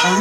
Hi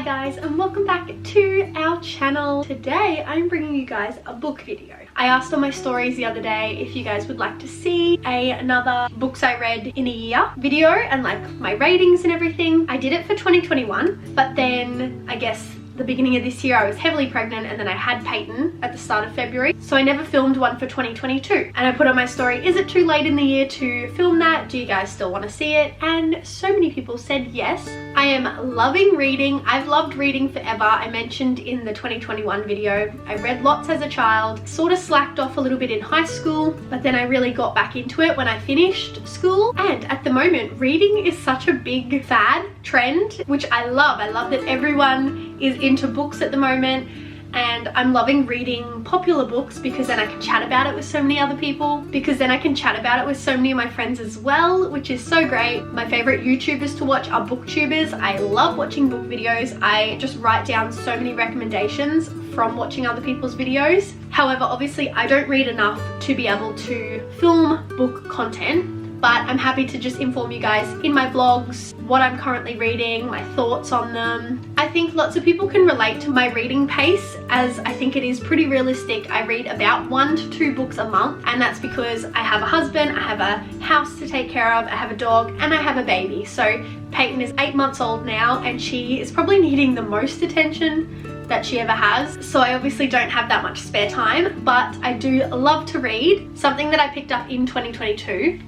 guys, and welcome back to our channel. Today I'm bringing you guys a book video. I asked on my stories the other day if you guys would like to see another books I read in a year video and like my ratings and everything. I did it for 2021, but then I guess the beginning of this year I was heavily pregnant and then I had Peyton at the start of February, so I never filmed one for 2022. And I put on my story, is it too late in the year to film that? Do you guys still want to see it? And so many people said yes. I am loving reading. I've loved reading forever. I mentioned in the 2021 video I read lots as a child, sort of slacked off a little bit in high school, but then I really got back into it when I finished school. And at the moment reading is such a big fad trend, which I love. I love that everyone is into books at the moment, and I'm loving reading popular books because then I can chat about it with so many other people, because then I can chat about it with so many of my friends as well, which is so great. My favorite YouTubers to watch are booktubers. I love watching book videos. I just write down so many recommendations from watching other people's videos. However, obviously I don't read enough to be able to film book content, but I'm happy to just inform you guys in my vlogs what I'm currently reading, my thoughts on them. I think lots of people can relate to my reading pace, as I think it is pretty realistic. I read about 1 to 2 books a month, and that's because I have a husband, I have a house to take care of, I have a dog, and I have a baby. So Peyton is 8 months old now, and she is probably needing the most attention that she ever has. So I obviously don't have that much spare time, but I do love to read. Something that I picked up in 2022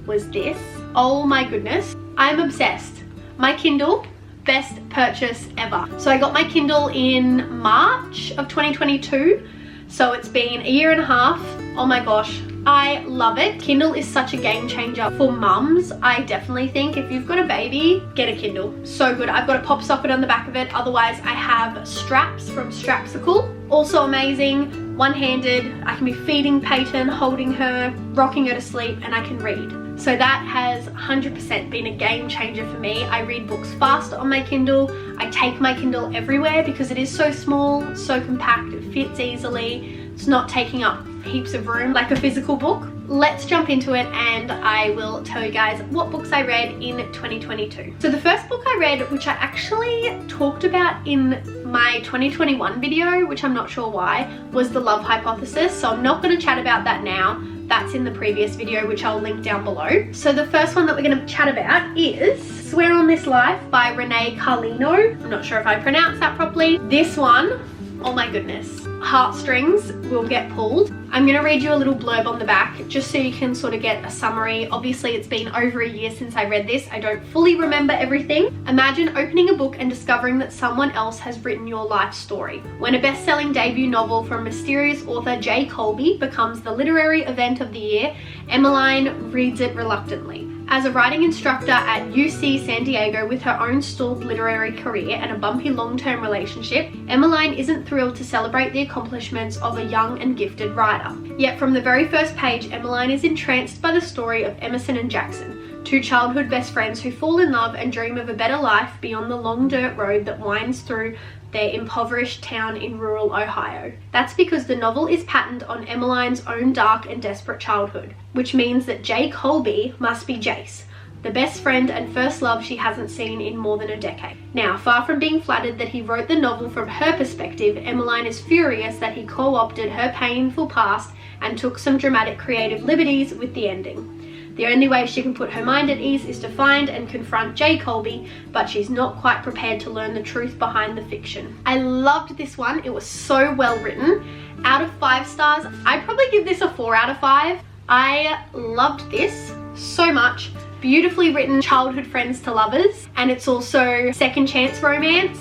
was this. Oh my goodness, I'm obsessed. My Kindle, best purchase ever. So I got my Kindle in March of 2022, so it's been a year and a half. Oh my gosh, I love it. Kindle is such a game changer for mums. I definitely think if you've got a baby, get a Kindle. So good. I've got a pop socket on the back of it. Otherwise I have straps from Strapsicle. Also amazing, one-handed. I can be feeding Peyton, holding her, rocking her to sleep, and I can read. So that has 100% been a game changer for me. I read books fast on my Kindle. I take my Kindle everywhere because it is so small, so compact, it fits easily. It's not taking up heaps of room like a physical book. Let's jump into it and I will tell you guys what books I read in 2022. So the first book I read, which I actually talked about in my 2021 video, which I'm not sure why, was The Love Hypothesis. So I'm not going to chat about that now. That's in the previous video, which I'll link down below. So the first one that we're going to chat about is Swear on This Life by Renee Carlino. I'm not sure if I pronounced that properly. This one, oh my goodness, heartstrings will get pulled. I'm going to read you a little blurb on the back just so you can sort of get a summary. Obviously it's been over a year since I read this. I don't fully remember everything. Imagine opening a book and discovering that someone else has written your life story. When a best-selling debut novel from mysterious author J. Colby becomes the literary event of the year, Emmeline reads it reluctantly. As a writing instructor at UC San Diego with her own stalled literary career and a bumpy long-term relationship, Emmeline isn't thrilled to celebrate the accomplishments of a young and gifted writer. Yet from the very first page, Emmeline is entranced by the story of Emerson and Jackson, 2 childhood best friends who fall in love and dream of a better life beyond the long dirt road that winds through their impoverished town in rural Ohio. That's because the novel is patterned on Emmeline's own dark and desperate childhood, which means that Jay Colby must be Jace, the best friend and first love she hasn't seen in more than a decade. Now, far from being flattered that he wrote the novel from her perspective, Emmeline is furious that he co-opted her painful past and took some dramatic creative liberties with the ending. The only way she can put her mind at ease is to find and confront Jay Colby, but she's not quite prepared to learn the truth behind the fiction. I loved this one. It was so well written. Out of 5 stars, I'd probably give this a 4 out of 5. I loved this so much. Beautifully written childhood friends to lovers, and it's also second chance romance.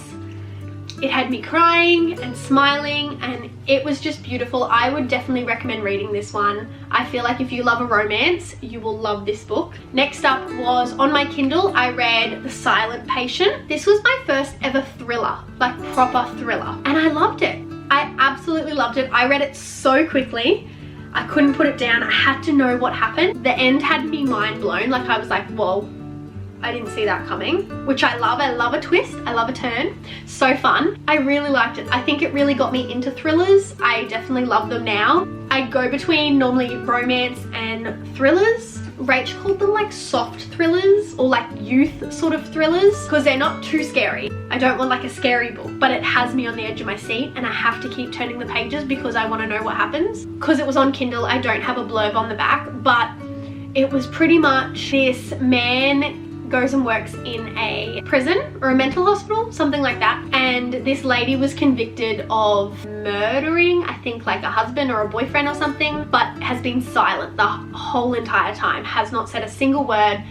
It had me crying and smiling, and it was just beautiful. I would definitely recommend reading this one. I feel like if you love a romance, you will love this book. Next up was on my Kindle, I read The Silent Patient. This was my first ever thriller, like proper thriller, and I loved it. I absolutely loved it. I read it so quickly. I couldn't put it down. I had to know what happened. The end had me mind blown. Like I was like, whoa, I didn't see that coming, which I love. I love a twist. I love a turn. So fun. I really liked it. I think it really got me into thrillers. I definitely love them now. I go between normally romance and thrillers, Rach called them like soft thrillers or like youth sort of thrillers because they're not too scary. I don't want like a scary book, but it has me on the edge of my seat and I have to keep turning the pages because I want to know what happens. Because it was on Kindle, I don't have a blurb on the back, but it was pretty much this man goes and works in a prison or a mental hospital, something like that, and this lady was convicted of murdering, I think, like a husband or a boyfriend or something, but has been silent the whole entire time, has not said a single word.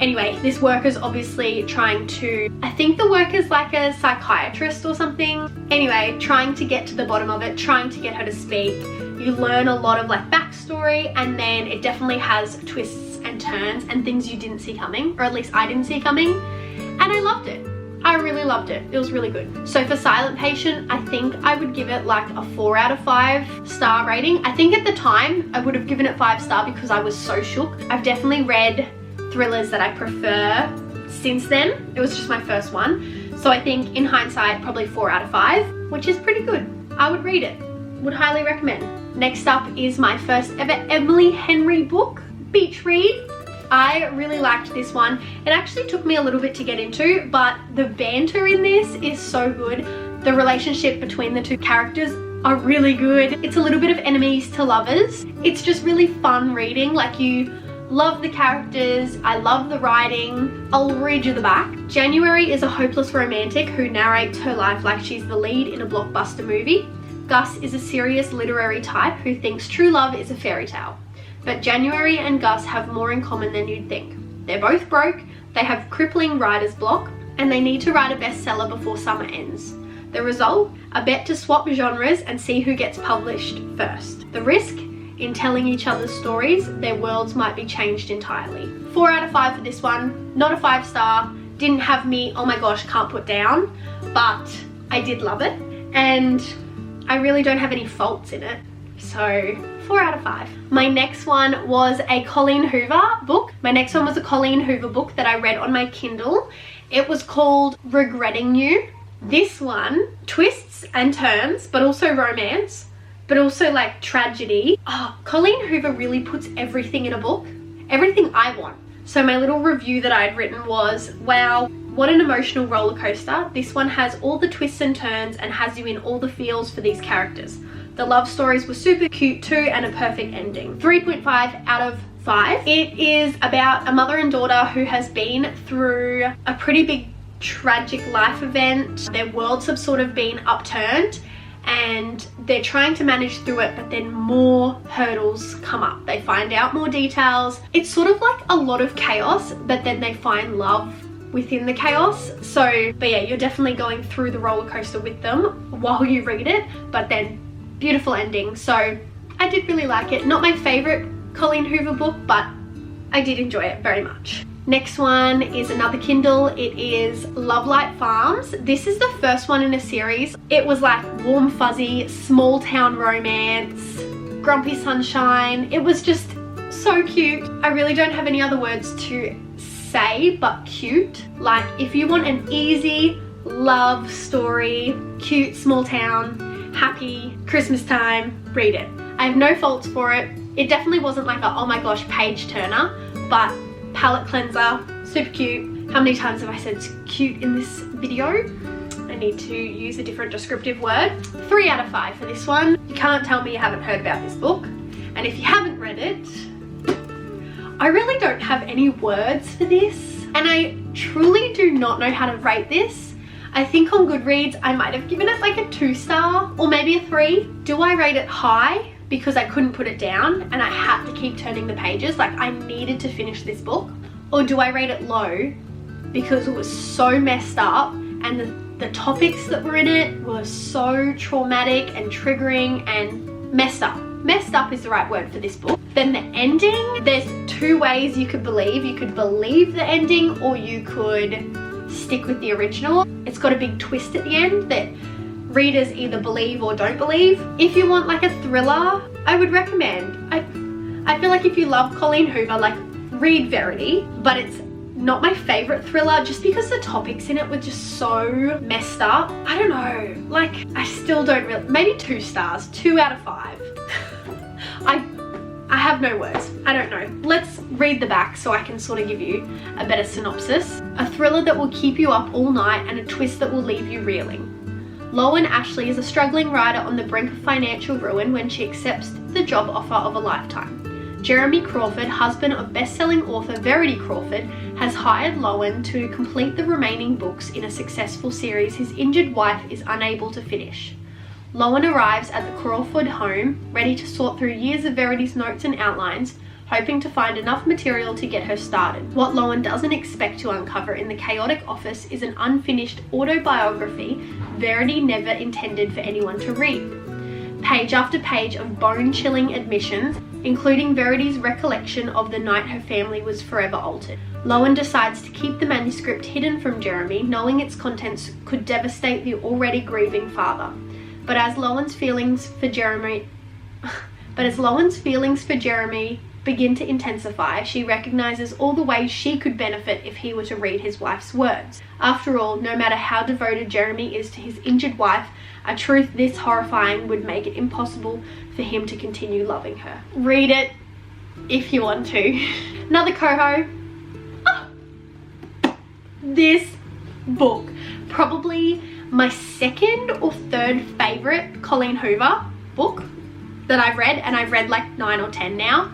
Anyway, this worker's obviously trying to, I think the worker's like a psychiatrist or something. Anyway, trying to get to the bottom of it, trying to get her to speak. You learn a lot of like backstory, and then it definitely has twists and turns and things you didn't see coming, or at least I didn't see coming, and I loved it. I really loved it. It was really good. So for Silent Patient, I think I would give it like a 4 out of 5 star rating. I think at the time I would have given it 5 star because I was so shook. I've definitely read thrillers that I prefer since then. It was just my first one. So I think in hindsight, probably 4 out of 5, which is pretty good. I would read it. Would highly recommend. Next up is my first ever Emily Henry book, Beach Read. I really liked this one. It actually took me a little bit to get into, but the banter in this is so good. The relationship between the two characters are really good. It's a little bit of enemies to lovers. It's just really fun reading. Like, you love the characters. I love the writing. I'll read you the back. January is a hopeless romantic who narrates her life like she's the lead in a blockbuster movie. Gus is a serious literary type who thinks true love is a fairy tale. But January and Gus have more in common than you'd think. They're both broke, they have crippling writer's block, and they need to write a bestseller before summer ends. The result? A bet to swap genres and see who gets published first. The risk? In telling each other's stories, their worlds might be changed entirely. 4 out of 5 for this one. Not a 5 star. Didn't have me, oh my gosh, can't put down. But I did love it. And I really don't have any faults in it. So 4 out of 5. My next one was a Colleen Hoover book. My next one was a Colleen Hoover book that I read on my Kindle. It was called Regretting You. This one, twists and turns, but also romance, but also like tragedy. Oh, Colleen Hoover really puts everything in a book. Everything I want. So my little review that I had written was, wow, what an emotional roller coaster. This one has all the twists and turns and has you in all the feels for these characters. The love stories were super cute too, and a perfect ending. 3.5 out of 5. It is about a mother and daughter who has been through a pretty big tragic life event. Their worlds have sort of been upturned and they're trying to manage through it, but then more hurdles come up. They find out more details. It's sort of like a lot of chaos, but then they find love within the chaos. So, but yeah, you're definitely going through the roller coaster with them while you read it, but then beautiful ending. So I did really like it. Not my favorite Colleen Hoover book, but I did enjoy it very much. Next one is another Kindle. It is Love Light Farms. This is the first one in a series. It was like warm fuzzy, small town romance, grumpy sunshine. It was just so cute. I really don't have any other words to say but cute. Like, if you want an easy love story, cute, small town, happy, Christmas time, read it. I have no faults for it. It definitely wasn't like a, oh my gosh, page turner, but palette cleanser, super cute. How many times have I said cute in this video? I need to use a different descriptive word. 3 out of 5 for this one. You can't tell me you haven't heard about this book. And if you haven't read it, I really don't have any words for this. And I truly do not know how to rate this. I think on Goodreads, I might have given it like a 2 star or maybe a 3. Do I rate it high? Because I couldn't put it down and I had to keep turning the pages, like I needed to finish this book? Or do I rate it low because it was so messed up and the topics that were in it were so traumatic and triggering and messed up? Messed up is the right word for this book. Then the ending, there's 2 ways you could believe. You could believe the ending or you could stick with the original. It's got a big twist at the end that readers either believe or don't believe. If you want like a thriller, I would recommend. I feel like if you love Colleen Hoover, like read Verity, but it's not my favorite thriller just because the topics in it were just so messed up. I don't know, like I still don't really, maybe 2 stars, 2 out of 5. I have no words. I don't know. Let's read the back so I can sort of give you a better synopsis. A thriller that will keep you up all night and a twist that will leave you reeling. Lowen Ashley is a struggling writer on the brink of financial ruin when she accepts the job offer of a lifetime. Jeremy Crawford, husband of best-selling author Verity Crawford, has hired Lowen to complete the remaining books in a successful series his injured wife is unable to finish. Lowen arrives at the Crawford home, ready to sort through years of Verity's notes and outlines, hoping to find enough material to get her started. What Lowen doesn't expect to uncover in the chaotic office is an unfinished autobiography Verity never intended for anyone to read. Page after page of bone-chilling admissions, including Verity's recollection of the night her family was forever altered. Lowen decides to keep the manuscript hidden from Jeremy, knowing its contents could devastate the already grieving father. But as Lowen's feelings for Jeremy begin to intensify, she recognizes all the ways she could benefit if he were to read his wife's words. After all, no matter how devoted Jeremy is to his injured wife, a truth this horrifying would make it impossible for him to continue loving her. Read it if you want to. Another coho. This book, probably my second or third favorite Colleen Hoover book that I've read, and I've read like 9 or 10 now.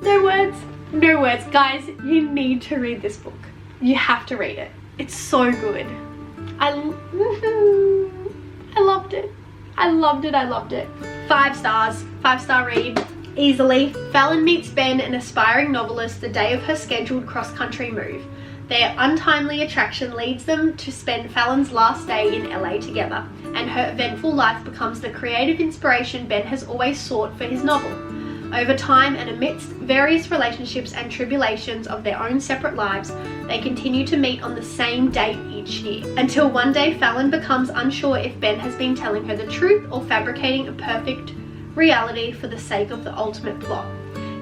No words, no words. Guys, you need to read this book. You have to read it. It's so good. I loved it. I loved it, I loved it. 5 stars, 5-star read, easily. Fallon meets Ben, an aspiring novelist, the day of her scheduled cross-country move. Their untimely attraction leads them to spend Fallon's last day in LA together, and her eventful life becomes the creative inspiration Ben has always sought for his novel. Over time and amidst various relationships and tribulations of their own separate lives, they continue to meet on the same date each year, until one day Fallon becomes unsure if Ben has been telling her the truth or fabricating a perfect reality for the sake of the ultimate plot.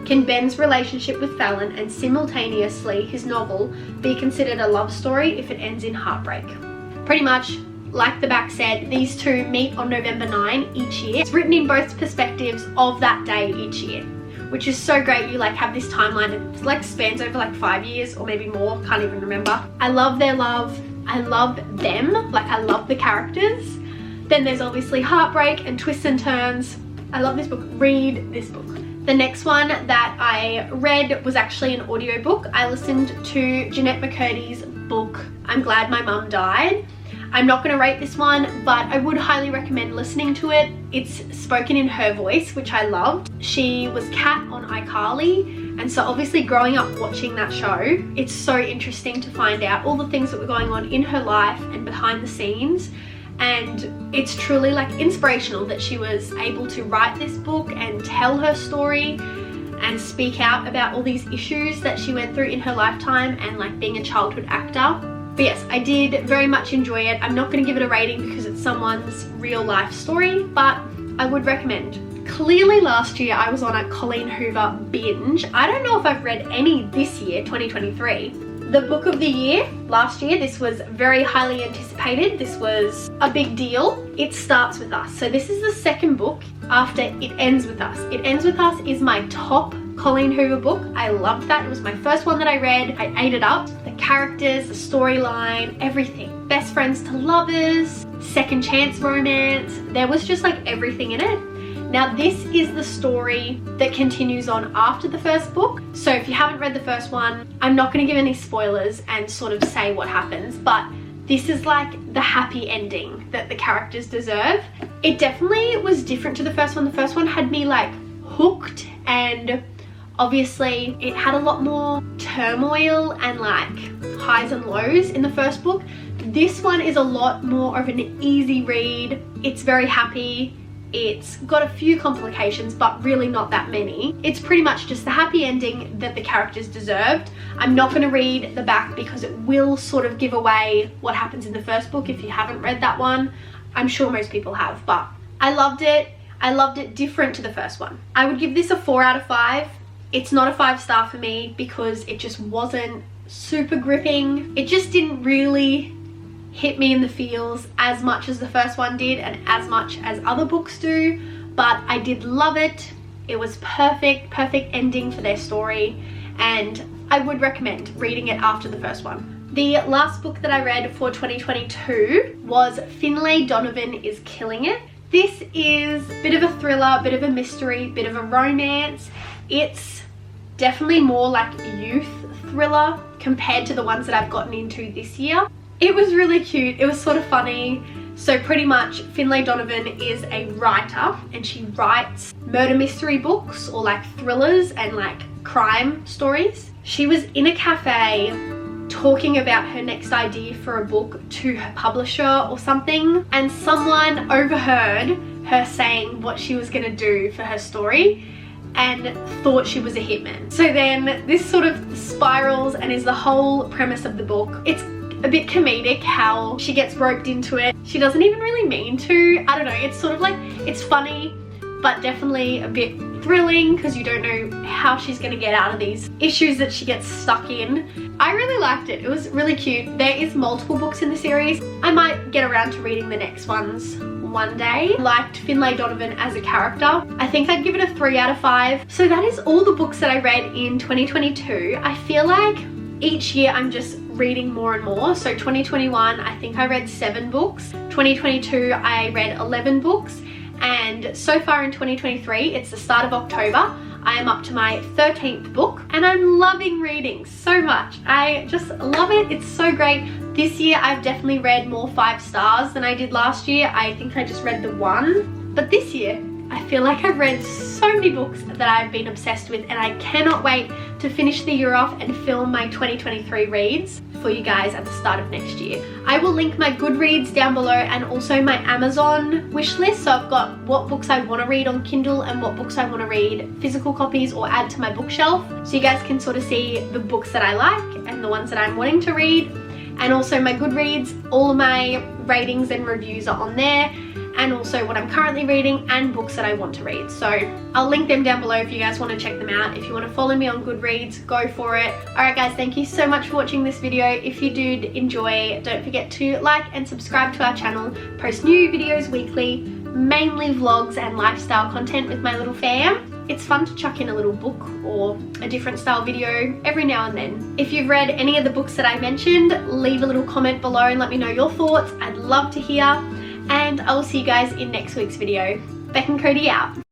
Can Ben's relationship with Fallon and simultaneously his novel be considered a love story if it ends in heartbreak? Pretty much, like the back said, these two meet on November 9 each year. It's written in both perspectives of that day each year, which is so great. You like have this timeline that like spans over like 5 years or maybe more, can't even remember. I love their love. I love them, like I love the characters. Then there's obviously heartbreak and twists and turns. I love this book. Read this book. The next one that I read was actually an audiobook. I listened to Jeanette McCurdy's book, I'm Glad My Mum Died. I'm not going to rate this one, but I would highly recommend listening to it. It's spoken in her voice, which I loved. She was Kat on iCarly, and so obviously growing up watching that show, it's so interesting to find out all the things that were going on in her life and behind the scenes. And it's truly like inspirational that she was able to write this book and tell her story and speak out about all these issues that she went through in her lifetime and like being a childhood actor. But yes, I did very much enjoy it. I'm not going to give it a rating because it's someone's real life story, but I would recommend. Clearly last year I was on a Colleen Hoover binge. I don't know if I've read any this year, 2023. The book of the year, last year, this was very highly anticipated. This was a big deal. It Starts With Us. So this is the second book after It Ends With Us. It Ends With Us is my top Colleen Hoover book. I loved that. It was my first one that I read. I ate it up. The characters, the storyline, everything. Best friends to lovers, second chance romance. There was just like everything in it. Now this is the story that continues on after the first book. So if you haven't read the first one, I'm not going to give any spoilers and sort of say what happens, but this is like the happy ending that the characters deserve. It definitely was different to the first one. The first one had me like hooked, and obviously it had a lot more turmoil and like highs and lows in the first book. This one is a lot more of an easy read. It's very happy. It's got a few complications, but really not that many. It's pretty much just the happy ending that the characters deserved. I'm not going to read the back because it will sort of give away what happens in the first book if you haven't read that one. I'm sure most people have, but I loved it. I loved it different to the first one. I would give this a 4 out of 5. It's not a 5-star for me because it just wasn't super gripping. It just didn't really hit me in the feels as much as the first one did and as much as other books do, but I did love it. It was perfect ending for their story, and I would recommend reading it after the first one. The last book that I read for 2022 was Finlay Donovan is Killing It. This is a bit of a thriller, a bit of a mystery, a bit of a romance. It's definitely more like youth thriller compared to the ones that I've gotten into this year. It was really cute. It was sort of funny. So pretty much Finlay Donovan is a writer, and she writes murder mystery books or like thrillers and like crime stories. She was in a cafe talking about her next idea for a book to her publisher or something, and someone overheard her saying what she was going to do for her story and thought she was a hitman. So then this sort of spirals and is the whole premise of the book. It's a bit comedic how she gets roped into it. She doesn't even really mean to. I don't know, it's sort of like, it's funny but definitely a bit thrilling because you don't know how she's going to get out of these issues that she gets stuck in. I really liked it. It was really cute. There is multiple books in the series. I might get around to reading the next ones one day. I liked Finlay Donovan as a character. I think I'd give it a 3 out of 5. So that is all the books that I read in 2022. I feel like each year I'm just reading more and more. So 2021, I think I read 7 books. 2022, I read 11 books. And so far in 2023, it's the start of October, I am up to my 13th book, and I'm loving reading so much. I just love it. It's so great. This year I've definitely read more 5 stars than I did last year. I think I just read the 1, but this year I feel like I've read so many books that I've been obsessed with, and I cannot wait to finish the year off and film my 2023 reads for you guys at the start of next year. I will link my Goodreads down below and also my Amazon wish list. So I've got what books I want to read on Kindle and what books I want to read physical copies or add to my bookshelf. So you guys can sort of see the books that I like and the ones that I'm wanting to read. And also my Goodreads, all of my ratings and reviews are on there, and also what I'm currently reading and books that I want to read. So I'll link them down below if you guys want to check them out. If you want to follow me on Goodreads, go for it. Alright guys, thank you so much for watching this video. If you did enjoy, don't forget to like and subscribe to our channel. Post new videos weekly, mainly vlogs and lifestyle content with my little fam. It's fun to chuck in a little book or a different style video every now and then. If you've read any of the books that I mentioned, leave a little comment below and let me know your thoughts. I'd love to hear. And I will see you guys in next week's video. Bek and Cody out.